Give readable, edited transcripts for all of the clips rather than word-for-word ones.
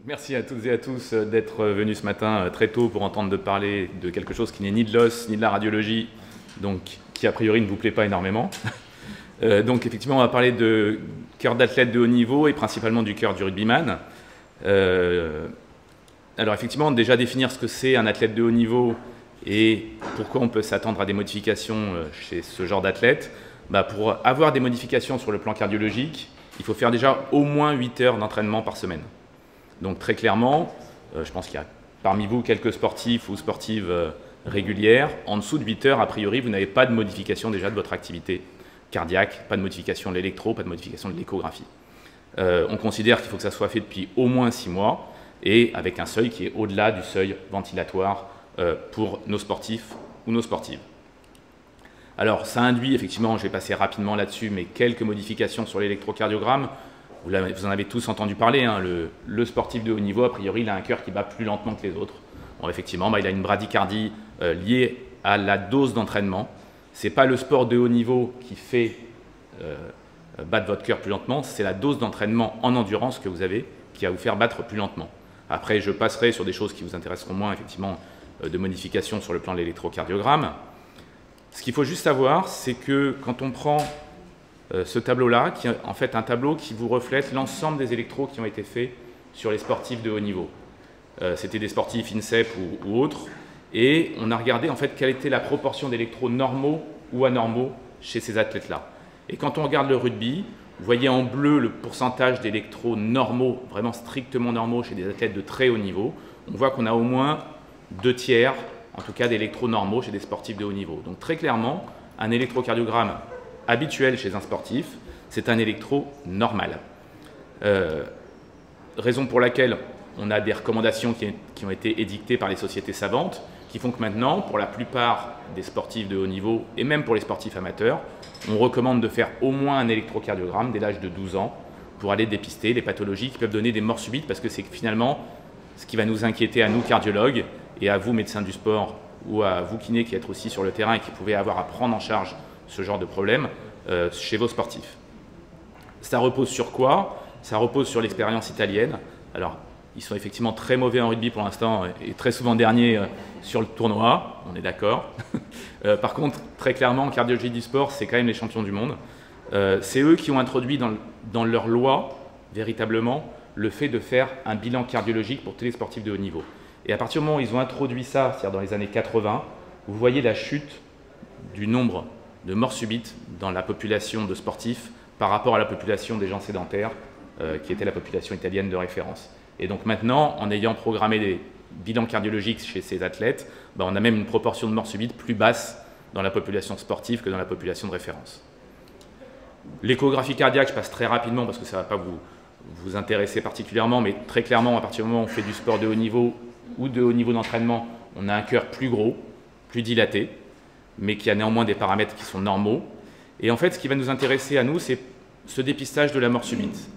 Merci à toutes et à tous d'être venus ce matin très tôt pour entendre parler de quelque chose qui n'est ni de l'os ni de la radiologie, donc qui a priori ne vous plaît pas énormément. Donc effectivement, on va parler de cœur d'athlète de haut niveau et principalement du cœur du rugbyman. Alors effectivement, déjà définir ce que c'est un athlète de haut niveau et pourquoi on peut s'attendre à des modifications chez ce genre d'athlète. Pour avoir des modifications sur le plan cardiologique, il faut faire déjà au moins 8 heures d'entraînement par semaine. Donc très clairement, je pense qu'il y a parmi vous quelques sportifs ou sportives régulières. En dessous de 8 heures, a priori, vous n'avez pas de modification déjà de votre activité cardiaque, pas de modification de l'électro, pas de modification de l'échographie. On considère qu'il faut que ça soit fait depuis au moins 6 mois et avec un seuil qui est au-delà du seuil ventilatoire pour nos sportifs ou nos sportives. Alors ça induit effectivement, je vais passer rapidement là-dessus, mais quelques modifications sur l'électrocardiogramme. Vous en avez tous entendu parler, hein, le sportif de haut niveau, a priori, il a un cœur qui bat plus lentement que les autres. Bon, effectivement, il a une bradycardie liée à la dose d'entraînement. Ce n'est pas le sport de haut niveau qui fait battre votre cœur plus lentement, c'est la dose d'entraînement en endurance que vous avez qui va vous faire battre plus lentement. Après, je passerai sur des choses qui vous intéresseront moins, effectivement, de modifications sur le plan de l'électrocardiogramme. Ce qu'il faut juste savoir, c'est que quand on prend ce tableau-là, qui est en fait un tableau qui vous reflète l'ensemble des électros qui ont été faits sur les sportifs de haut niveau. C'était des sportifs INSEP ou autres, et on a regardé en fait quelle était la proportion d'électros normaux ou anormaux chez ces athlètes-là. Et quand on regarde le rugby, vous voyez en bleu le pourcentage d'électros normaux, vraiment strictement normaux chez des athlètes de très haut niveau. On voit qu'on a au moins 2 tiers, en tout cas, d'électros normaux chez des sportifs de haut niveau. Donc très clairement, un électrocardiogramme habituel chez un sportif, c'est un électro normal. Raison pour laquelle on a des recommandations qui ont été édictées par les sociétés savantes, qui font que maintenant, pour la plupart des sportifs de haut niveau, et même pour les sportifs amateurs, on recommande de faire au moins un électrocardiogramme dès l'âge de 12 ans pour aller dépister les pathologies qui peuvent donner des morts subites, parce que c'est finalement ce qui va nous inquiéter à nous cardiologues et à vous médecins du sport ou à vous kinés qui êtes aussi sur le terrain et qui pouvez avoir à prendre en charge ce genre de problème chez vos sportifs. Ça repose sur quoi? Ça repose sur l'expérience italienne. Alors, ils sont effectivement très mauvais en rugby pour l'instant et très souvent derniers sur le tournoi, on est d'accord. Par contre, très clairement, en cardiologie du sport, c'est quand même les champions du monde. C'est eux qui ont introduit dans leur loi, véritablement, le fait de faire un bilan cardiologique pour tous les sportifs de haut niveau. Et à partir du moment où ils ont introduit ça, c'est-à-dire dans les années 80, vous voyez la chute du nombre de morts subites dans la population de sportifs par rapport à la population des gens sédentaires, qui était la population italienne de référence. Et donc maintenant, en ayant programmé des bilans cardiologiques chez ces athlètes, on a même une proportion de morts subites plus basse dans la population sportive que dans la population de référence. L'échographie cardiaque, je passe très rapidement parce que ça ne va pas vous intéresser particulièrement, mais très clairement, à partir du moment où on fait du sport de haut niveau ou de haut niveau d'entraînement, on a un cœur plus gros, plus dilaté, mais qui a néanmoins des paramètres qui sont normaux. Et en fait, ce qui va nous intéresser à nous, c'est ce dépistage de la mort subite.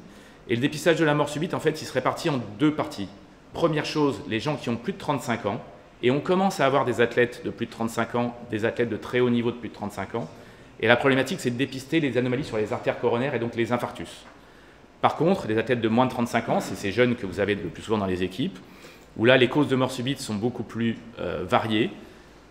Et le dépistage de la mort subite, en fait, il se répartit en 2 parties. Première chose, les gens qui ont plus de 35 ans, et on commence à avoir des athlètes de plus de 35 ans, des athlètes de très haut niveau de plus de 35 ans. Et la problématique, c'est de dépister les anomalies sur les artères coronaires et donc les infarctus. Par contre, les athlètes de moins de 35 ans, c'est ces jeunes que vous avez le plus souvent dans les équipes, où là, les causes de mort subite sont beaucoup plus variées.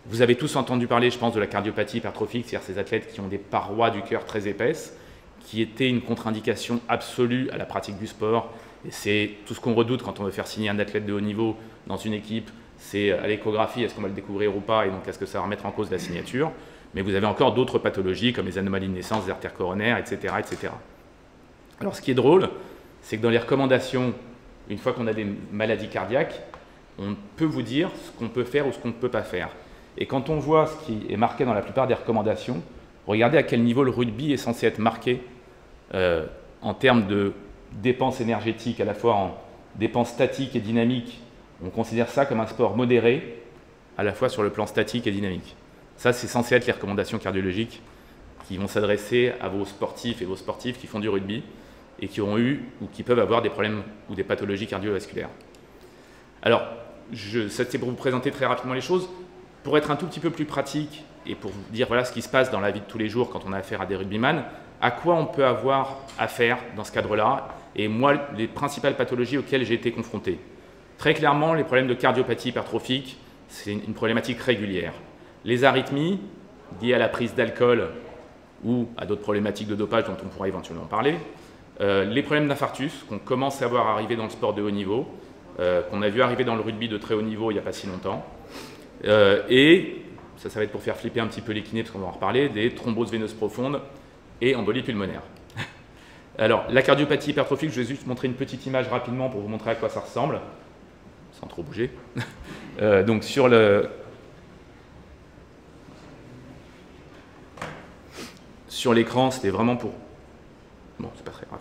Vous avez tous entendu parler, je pense, de la cardiopathie hypertrophique, c'est-à-dire ces athlètes qui ont des parois du cœur très épaisses, qui était une contre-indication absolue à la pratique du sport. Et c'est tout ce qu'on redoute quand on veut faire signer un athlète de haut niveau dans une équipe, c'est à l'échographie, est-ce qu'on va le découvrir ou pas, et donc est-ce que ça va remettre en cause la signature. Mais vous avez encore d'autres pathologies, comme les anomalies de naissance des artères coronaires, etc., etc. Alors ce qui est drôle, c'est que dans les recommandations, une fois qu'on a des maladies cardiaques, on peut vous dire ce qu'on peut faire ou ce qu'on ne peut pas faire. Et quand on voit ce qui est marqué dans la plupart des recommandations, regardez à quel niveau le rugby est censé être marqué en termes de dépenses énergétiques, à la fois en dépenses statiques et dynamiques. On considère ça comme un sport modéré, à la fois sur le plan statique et dynamique. Ça, c'est censé être les recommandations cardiologiques qui vont s'adresser à vos sportifs et vos sportives qui font du rugby et qui ont eu ou qui peuvent avoir des problèmes ou des pathologies cardiovasculaires. Alors, c'est pour vous présenter très rapidement les choses. Pour être un tout petit peu plus pratique et pour vous dire voilà ce qui se passe dans la vie de tous les jours quand on a affaire à des rugbyman, à quoi on peut avoir affaire dans ce cadre-là Et moi, les principales pathologies auxquelles j'ai été confronté. Très clairement, les problèmes de cardiopathie hypertrophique, c'est une problématique régulière. Les arythmies, liées à la prise d'alcool ou à d'autres problématiques de dopage dont on pourra éventuellement parler. Les problèmes d'infarctus qu'on commence à voir arriver dans le sport de haut niveau, qu'on a vu arriver dans le rugby de très haut niveau il n'y a pas si longtemps. Et ça va être pour faire flipper un petit peu les kinés, parce qu'on va en reparler, des thromboses veineuses profondes et embolies pulmonaires. Alors, la cardiopathie hypertrophique, je vais juste montrer une petite image rapidement pour vous montrer à quoi ça ressemble, sans trop bouger. Donc, sur l'écran, c'était vraiment pour... Bon, c'est pas très grave.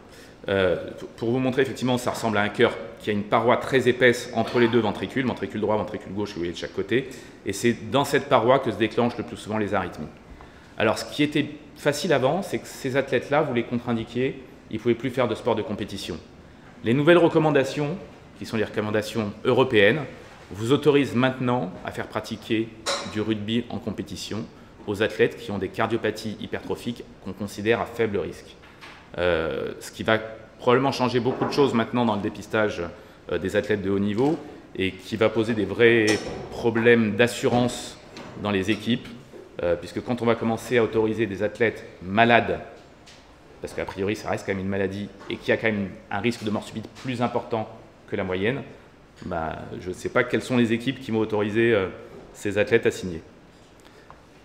Pour vous montrer, effectivement, ça ressemble à un cœur qui a une paroi très épaisse entre les deux ventricules, ventricule droit, ventricule gauche, vous voyez de chaque côté. Et c'est dans cette paroi que se déclenchent le plus souvent les arythmies. Alors, ce qui était facile avant, c'est que ces athlètes-là, vous les contre-indiquiez, ils ne pouvaient plus faire de sport de compétition. Les nouvelles recommandations, qui sont les recommandations européennes, vous autorisent maintenant à faire pratiquer du rugby en compétition aux athlètes qui ont des cardiopathies hypertrophiques qu'on considère à faible risque. Ce qui va probablement changer beaucoup de choses maintenant dans le dépistage des athlètes de haut niveau et qui va poser des vrais problèmes d'assurance dans les équipes, puisque quand on va commencer à autoriser des athlètes malades, parce qu'a priori ça reste quand même une maladie et qui a quand même un risque de mort subite plus important que la moyenne, je ne sais pas quelles sont les équipes qui vont autoriser ces athlètes à signer.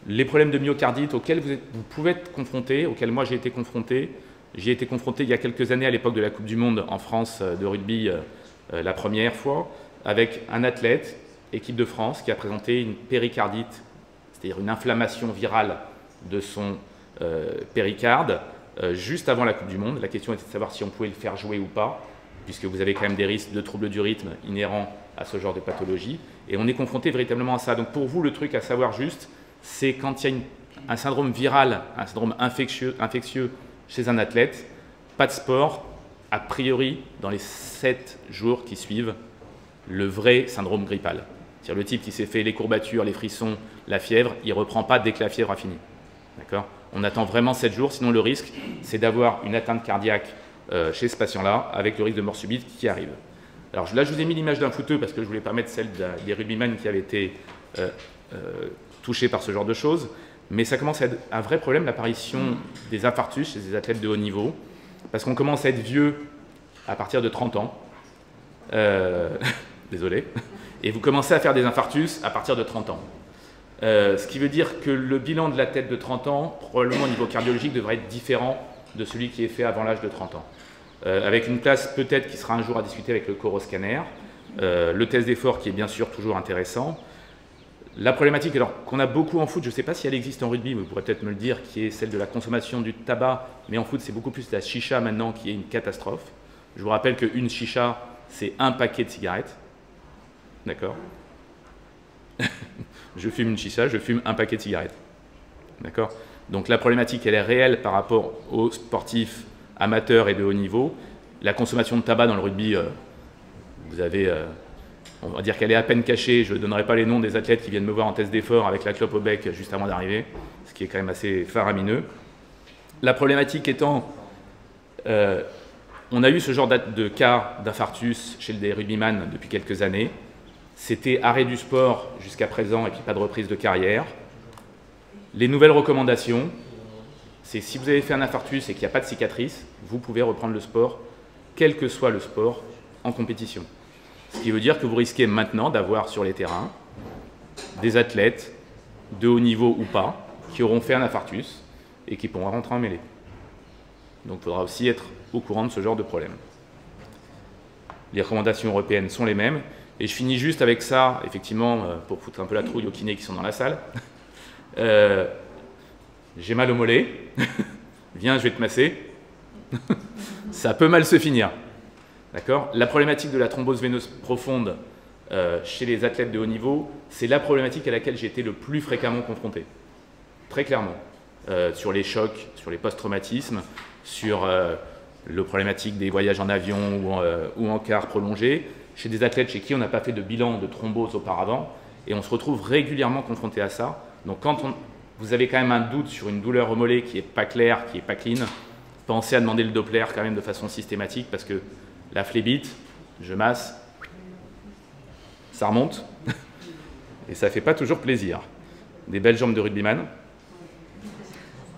Les problèmes de myocardite auxquels vous pouvez être confrontés, auxquels moi j'ai été confronté il y a quelques années à l'époque de la Coupe du Monde en France de rugby la première fois, avec un athlète, équipe de France, qui a présenté une péricardite, c'est-à-dire une inflammation virale de son péricarde, juste avant la Coupe du Monde. La question était de savoir si on pouvait le faire jouer ou pas, puisque vous avez quand même des risques de troubles du rythme inhérents à ce genre de pathologie. Et on est confronté véritablement à ça. Donc pour vous, le truc à savoir juste, c'est quand il y a un syndrome viral, un syndrome infectieux chez un athlète, pas de sport, a priori, dans les 7 jours qui suivent le vrai syndrome grippal. C'est-à-dire le type qui s'est fait les courbatures, les frissons, la fièvre, il ne reprend pas dès que la fièvre a fini. D'accord ? On attend vraiment 7 jours, sinon le risque, c'est d'avoir une atteinte cardiaque chez ce patient-là, avec le risque de mort subite qui arrive. Alors là, je vous ai mis l'image d'un footeux parce que je voulais pas mettre celle des rugbyman qui avaient été touchés par ce genre de choses, mais ça commence à être un vrai problème, l'apparition des infarctus chez des athlètes de haut niveau, parce qu'on commence à être vieux à partir de 30 ans, désolé, et vous commencez à faire des infarctus à partir de 30 ans. Ce qui veut dire que le bilan de la tête de 30 ans, probablement au niveau cardiologique, devrait être différent de celui qui est fait avant l'âge de 30 ans. Avec une place peut-être qui sera un jour à discuter avec le coroscanner, le test d'effort qui est bien sûr toujours intéressant. La problématique alors qu'on a beaucoup en foot, je ne sais pas si elle existe en rugby, mais vous pourrez peut-être me le dire, qui est celle de la consommation du tabac, mais en foot c'est beaucoup plus la chicha maintenant qui est une catastrophe. Je vous rappelle qu'une chicha, c'est un paquet de cigarettes. D'accord ? Je fume une chicha, je fume un paquet de cigarettes. D'accord ? Donc la problématique, elle est réelle par rapport aux sportifs amateurs et de haut niveau. La consommation de tabac dans le rugby, vous avez, on va dire qu'elle est à peine cachée. Je ne donnerai pas les noms des athlètes qui viennent me voir en test d'effort avec la clope au bec juste avant d'arriver, ce qui est quand même assez faramineux. La problématique étant, on a eu ce genre de cas d'infarctus chez des rugbyman depuis quelques années. C'était arrêt du sport jusqu'à présent et puis pas de reprise de carrière. Les nouvelles recommandations, c'est si vous avez fait un infarctus et qu'il n'y a pas de cicatrice, vous pouvez reprendre le sport, quel que soit le sport, en compétition. Ce qui veut dire que vous risquez maintenant d'avoir sur les terrains des athlètes de haut niveau ou pas qui auront fait un infarctus et qui pourront rentrer en mêlée. Donc il faudra aussi être au courant de ce genre de problème. Les recommandations européennes sont les mêmes. Et je finis juste avec ça, effectivement, pour foutre un peu la trouille aux kinés qui sont dans la salle. J'ai mal au mollet. Viens, je vais te masser. Ça peut mal se finir. D'accord ? La problématique de la thrombose veineuse profonde chez les athlètes de haut niveau, c'est la problématique à laquelle j'ai été le plus fréquemment confronté. Très clairement. Sur les chocs, sur les post-traumatismes, sur la problématique des voyages en avion ou en car prolongé, chez des athlètes chez qui on n'a pas fait de bilan de thrombose auparavant, et on se retrouve régulièrement confronté à ça. Donc quand vous avez quand même un doute sur une douleur au mollet qui n'est pas claire, qui n'est pas clean, pensez à demander le Doppler quand même de façon systématique parce que la phlébite, je masse, ça remonte et ça ne fait pas toujours plaisir. Des belles jambes de rugbyman.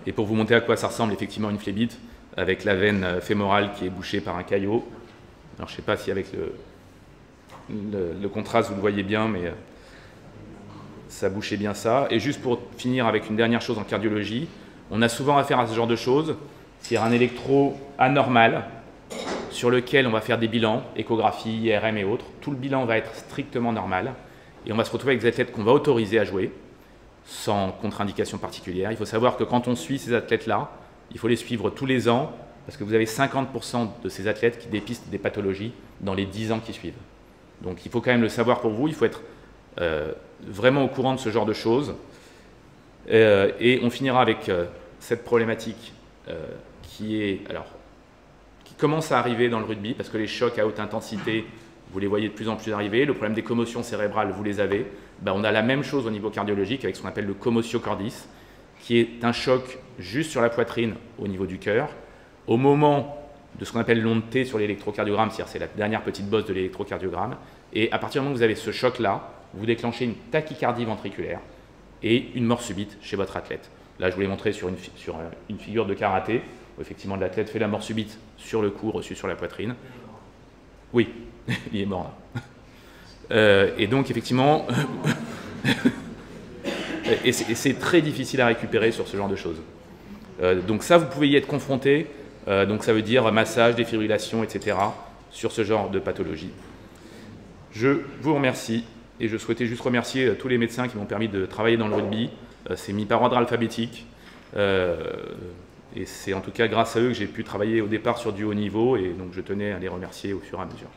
Et pour vous montrer à quoi ça ressemble effectivement une phlébite, avec la veine fémorale qui est bouchée par un caillot. Alors je ne sais pas si avec le contraste vous le voyez bien, mais ça bouchait bien ça. Et juste pour finir avec une dernière chose en cardiologie, on a souvent affaire à ce genre de choses, c'est-à-dire un électro anormal sur lequel on va faire des bilans, échographie, IRM et autres. Tout le bilan va être strictement normal et on va se retrouver avec des athlètes qu'on va autoriser à jouer sans contre-indication particulière. Il faut savoir que quand on suit ces athlètes-là, il faut les suivre tous les ans parce que vous avez 50% de ces athlètes qui dépistent des pathologies dans les 10 ans qui suivent. Donc il faut quand même le savoir pour vous, il faut être vraiment au courant de ce genre de choses. Et on finira avec cette problématique qui commence à arriver dans le rugby parce que les chocs à haute intensité, vous les voyez de plus en plus arriver. Le problème des commotions cérébrales, vous les avez. On a la même chose au niveau cardiologique avec ce qu'on appelle le commotio cordis, qui est un choc juste sur la poitrine au niveau du cœur. Au moment de ce qu'on appelle l'onde T sur l'électrocardiogramme, c'est-à-dire c'est la dernière petite bosse de l'électrocardiogramme, et à partir du moment où vous avez ce choc-là, vous déclenchez une tachycardie ventriculaire et une mort subite chez votre athlète. Là, je vous l'ai montré sur une figure de karaté, où effectivement l'athlète fait la mort subite sur le cou, reçu sur la poitrine. Oui, il est mort là. Et donc effectivement, et c'est très difficile à récupérer sur ce genre de choses. Donc ça, vous pouvez y être confronté, donc ça veut dire massage, défibrillation, etc. sur ce genre de pathologie. Je vous remercie et je souhaitais juste remercier tous les médecins qui m'ont permis de travailler dans le rugby. C'est mis par ordre alphabétique. Et c'est en tout cas grâce à eux que j'ai pu travailler au départ sur du haut niveau et donc je tenais à les remercier au fur et à mesure.